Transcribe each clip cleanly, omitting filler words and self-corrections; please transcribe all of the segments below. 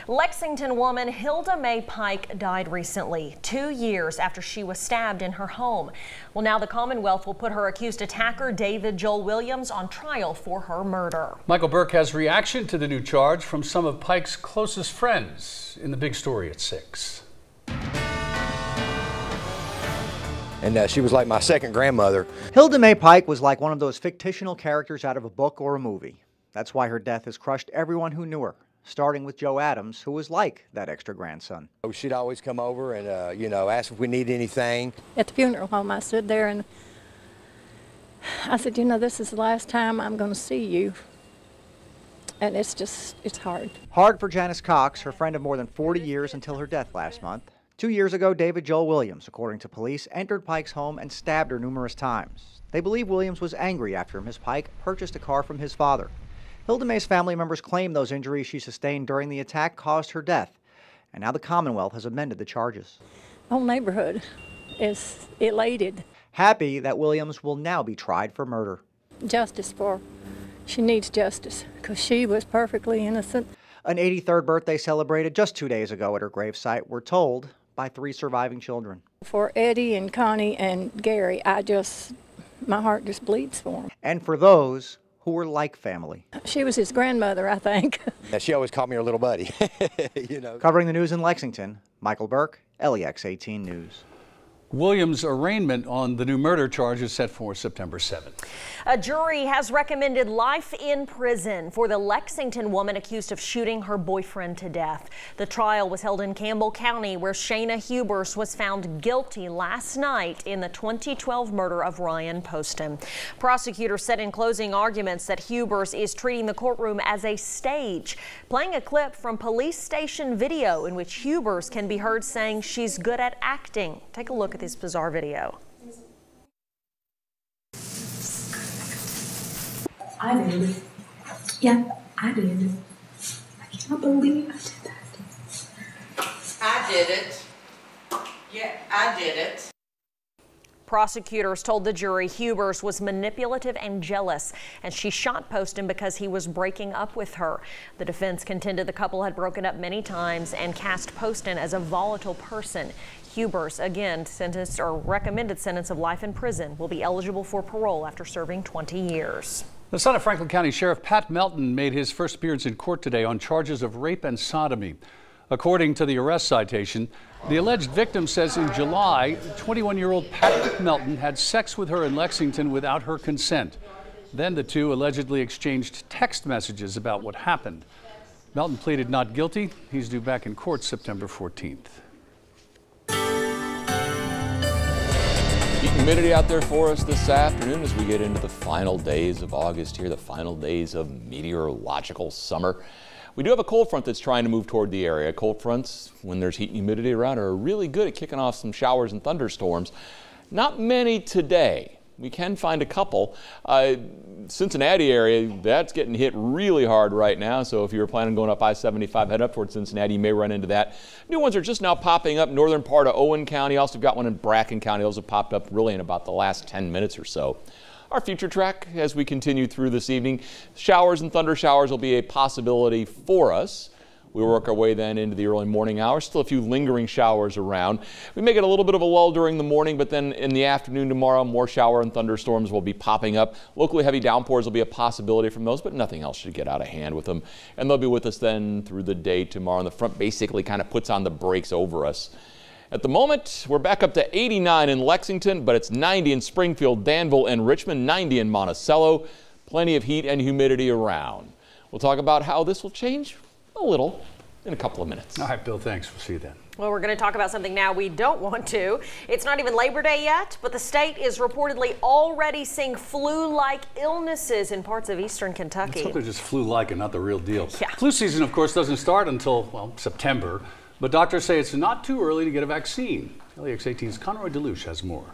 Lexington woman Hilda Mae Pike died recently, 2 years after she was stabbed in her home. Well, now the Commonwealth will put her accused attacker, David Joel Williams, on trial for her murder. Michael Burke has reaction to the new charge from some of Pike's closest friends in the big story at 6. And she was like my second grandmother. Hilda Mae Pike was like one of those fictional characters out of a book or a movie. That's why her death has crushed everyone who knew her, starting with Joe Adams, who was like that extra grandson. She'd always come over and, ask if we needed anything. At the funeral home, I stood there and I said, this is the last time I'm going to see you. And it's hard. Hard for Janice Cox, her friend of more than 40 years until her death last month. 2 years ago, David Joel Williams, according to police, entered Pike's home and stabbed her numerous times. They believe Williams was angry after Miss Pike purchased a car from his father. Hilda Mae's family members claim those injuries she sustained during the attack caused her death. And now the Commonwealth has amended the charges. The whole neighborhood is elated. Happy that Williams will now be tried for murder. She needs justice because she was perfectly innocent. An 83rd birthday celebrated just 2 days ago at her gravesite, we're told, by 3 surviving children. For Eddie and Connie and Gary, my heart just bleeds for them. And for those who were like family. She was his grandmother, I think. Yeah, she always called me her little buddy. Covering the news in Lexington, Michael Burke, LEX 18 News. Williams' arraignment on the new murder charge is set for September 7th. A jury has recommended life in prison for the Lexington woman accused of shooting her boyfriend to death. The trial was held in Campbell County, where Shayna Hubers was found guilty last night in the 2012 murder of Ryan Poston. Prosecutors said in closing arguments that Hubers is treating the courtroom as a stage, playing a clip from police station video in which Hubers can be heard saying she's good at acting. Take a look at this bizarre video. I did it. Yeah, I did it. I can't believe I did that. I did it. Yeah, I did it. Prosecutors told the jury Hubers was manipulative and jealous, and she shot Poston because he was breaking up with her. The defense contended the couple had broken up many times and cast Poston as a volatile person. Hubers, again sentenced or recommended sentence of life in prison, will be eligible for parole after serving 20 years. The son of Franklin County Sheriff Pat Melton made his first appearance in court today on charges of rape and sodomy. According to the arrest citation, the alleged victim says in July, 21-year-old Pat Melton had sex with her in Lexington without her consent. Then the two allegedly exchanged text messages about what happened. Melton pleaded not guilty. He's due back in court September 14th. Heat and humidity out there for us this afternoon as we get into the final days of August here, the final days of meteorological summer. We do have a cold front that's trying to move toward the area. Cold fronts, when there's heat and humidity around, are really good at kicking off some showers and thunderstorms. Not many today. We can find a couple. Cincinnati area, that's getting hit really hard right now. So if you were planning on going up I-75, head up towards Cincinnati, you may run into that. New ones are just now popping up northern part of Owen County. Also got one in Bracken County. Those have popped up really in about the last 10 minutes or so. Our future track as we continue through this evening, showers and thunder showers will be a possibility for us. We work our way then into the early morning hours. Still a few lingering showers around. We may get a little bit of a lull during the morning, but then in the afternoon tomorrow, more shower and thunderstorms will be popping up. Locally heavy downpours will be a possibility from those, but nothing else should get out of hand with them. And they'll be with us then through the day tomorrow. And the front basically kind of puts on the brakes over us. At the moment, we're back up to 89 in Lexington, but it's 90 in Springfield, Danville, and Richmond, 90 in Monticello. Plenty of heat and humidity around. We'll talk about how this will change a little in a couple of minutes. All right, Bill, thanks. We'll see you then. Well, we're going to talk about something now we don't want to. It's not even Labor Day yet, but the state is reportedly already seeing flu-like illnesses in parts of eastern Kentucky. Let's hope they're just flu-like and not the real deal. Yeah. Flu season, of course, doesn't start until, well, September, but doctors say it's not too early to get a vaccine. LEX 18's Conroy DeLuche has more.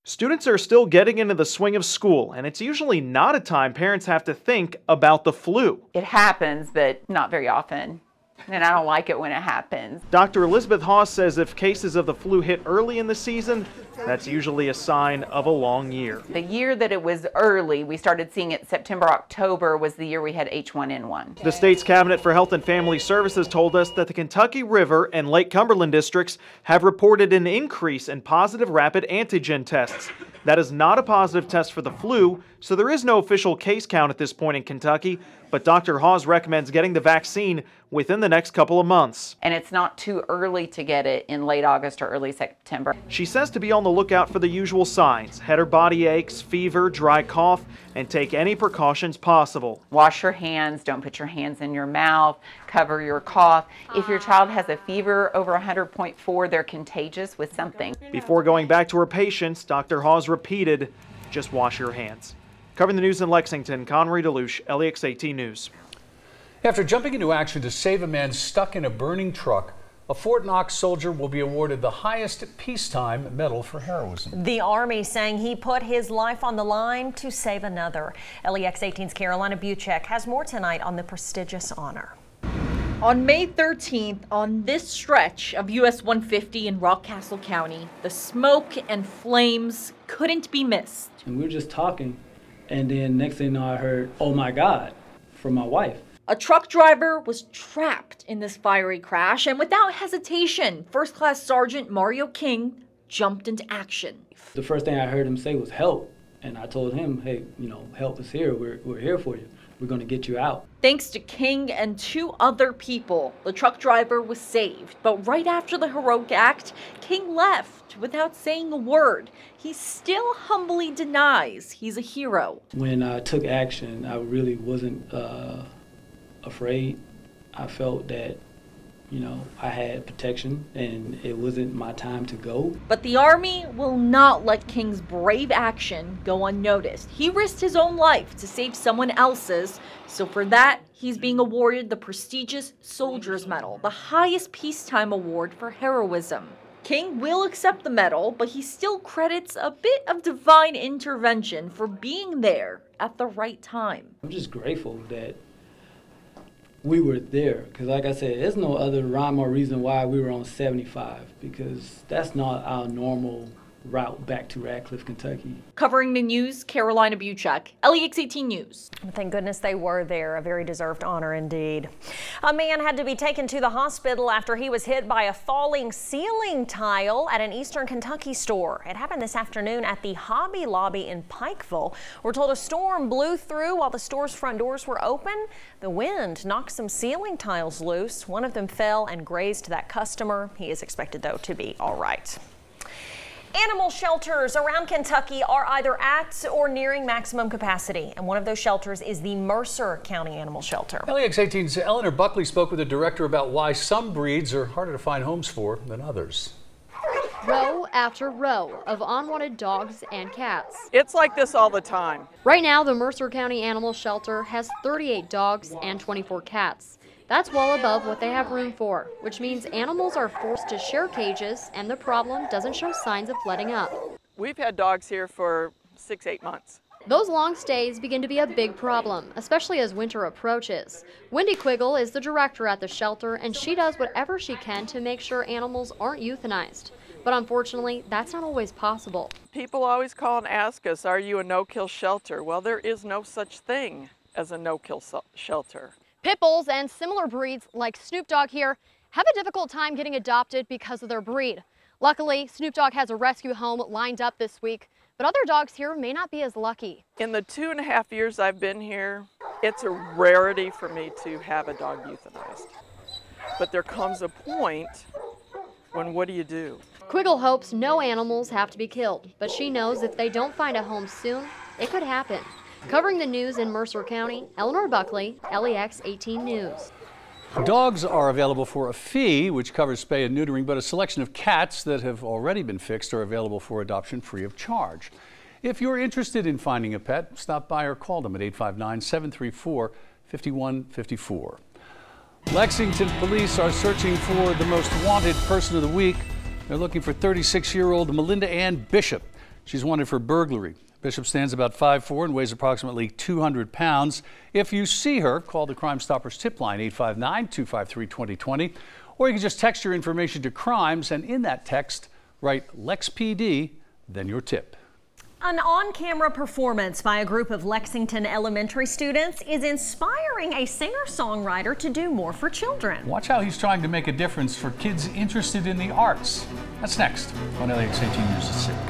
Students are still getting into the swing of school, and it's usually not a time parents have to think about the flu. It happens, but not very often, and I don't like it when it happens. Dr. Elizabeth Haas says if cases of the flu hit early in the season, That's usually a sign of a long year. The year that it was early, we started seeing it September, October was the year we had H1N1. The state's Cabinet for Health and Family Services told us that the Kentucky River and Lake Cumberland districts have reported an increase in positive rapid antigen tests. That is not a positive test for the flu, so there is no official case count at this point in Kentucky, but Dr. Hawes recommends getting the vaccine within the next couple of months. And it's not too early to get it in late August or early September. She says to be on the lookout for the usual signs: head or body aches, fever, dry cough, and take any precautions possible. Wash your hands, don't put your hands in your mouth, cover your cough. If your child has a fever over 100.4, they're contagious with something. Before going back to her patients, Dr. Hawes repeated, just wash your hands. Covering the news in Lexington, Connery DeLuche, LEX 18 News. After jumping into action to save a man stuck in a burning truck, a Fort Knox soldier will be awarded the highest peacetime medal for heroism. The Army saying he put his life on the line to save another. LEX 18's Carolina Buchek has more tonight on the prestigious honor. On May 13th, on this stretch of US 150 in Rockcastle County, the smoke and flames couldn't be missed. And we were just talking, and then next thing you know, I heard, "Oh my God," from my wife. A truck driver was trapped in this fiery crash, and without hesitation, First Class Sergeant Mario King jumped into action. The first thing I heard him say was help, and I told him, hey, help is here. We're here for you. We're going to get you out. Thanks to King and 2 other people, the truck driver was saved. But right after the heroic act, King left without saying a word. He still humbly denies he's a hero. When I took action, I really wasn't afraid. I felt that, I had protection and it wasn't my time to go. But the Army will not let King's brave action go unnoticed. He risked his own life to save someone else's, so for that, he's being awarded the prestigious Soldier's Medal, the highest peacetime award for heroism. King will accept the medal, but he still credits a bit of divine intervention for being there at the right time. I'm just grateful that we were there, because like I said, there's no other rhyme or reason why we were on 75, because that's not our normal route back to Radcliffe, Kentucky. Covering the news, Carolina Buchek, LEX 18 News. Thank goodness they were there. A very deserved honor indeed. A man had to be taken to the hospital after he was hit by a falling ceiling tile at an eastern Kentucky store. It happened this afternoon at the Hobby Lobby in Pikeville. We're told a storm blew through while the store's front doors were open. The wind knocked some ceiling tiles loose. One of them fell and grazed that customer. He is expected, though, to be all right. Animal shelters around Kentucky are either at or nearing maximum capacity, and one of those shelters is the Mercer County Animal Shelter. LEX 18's Eleanor Buckley spoke with the director about why some breeds are harder to find homes for than others. Row after row of unwanted dogs and cats. It's like this all the time. Right now, the Mercer County Animal Shelter has 38 dogs and 24 cats. That's well above what they have room for, which means animals are forced to share cages, and the problem doesn't show signs of letting up. We've had dogs here for 6-8 months. Those long stays begin to be a big problem, especially as winter approaches. Wendy Quiggle is the director at the shelter, and she does whatever she can to make sure animals aren't euthanized. But unfortunately, that's not always possible. People always call and ask us, are you a no-kill shelter? Well, there is no such thing as a no-kill shelter. Pit bulls and similar breeds like Snoop Dogg here have a difficult time getting adopted because of their breed. Luckily, Snoop Dogg has a rescue home lined up this week, but other dogs here may not be as lucky. In the 2.5 years I've been here, it's a rarity for me to have a dog euthanized. But there comes a point when what do you do? Quiggle hopes no animals have to be killed, but she knows if they don't find a home soon, it could happen. Covering the news in Mercer County, Eleanor Buckley, LEX 18 News. Dogs are available for a fee, which covers spay and neutering, but a selection of cats that have already been fixed are available for adoption free of charge. If you're interested in finding a pet, stop by or call them at 859-734-5154. Lexington police are searching for the most wanted person of the week. They're looking for 36-year-old Melinda Ann Bishop. She's wanted for burglary. Bishop stands about 5'4" and weighs approximately 200 pounds. If you see her, call the Crime Stoppers tip line 859-253-2020, or you can just text your information to crimes, and in that text, write LEX PD then your tip. An on-camera performance by a group of Lexington elementary students is inspiring a singer-songwriter to do more for children. Watch how he's trying to make a difference for kids interested in the arts. That's next on LEX 18 News at 6.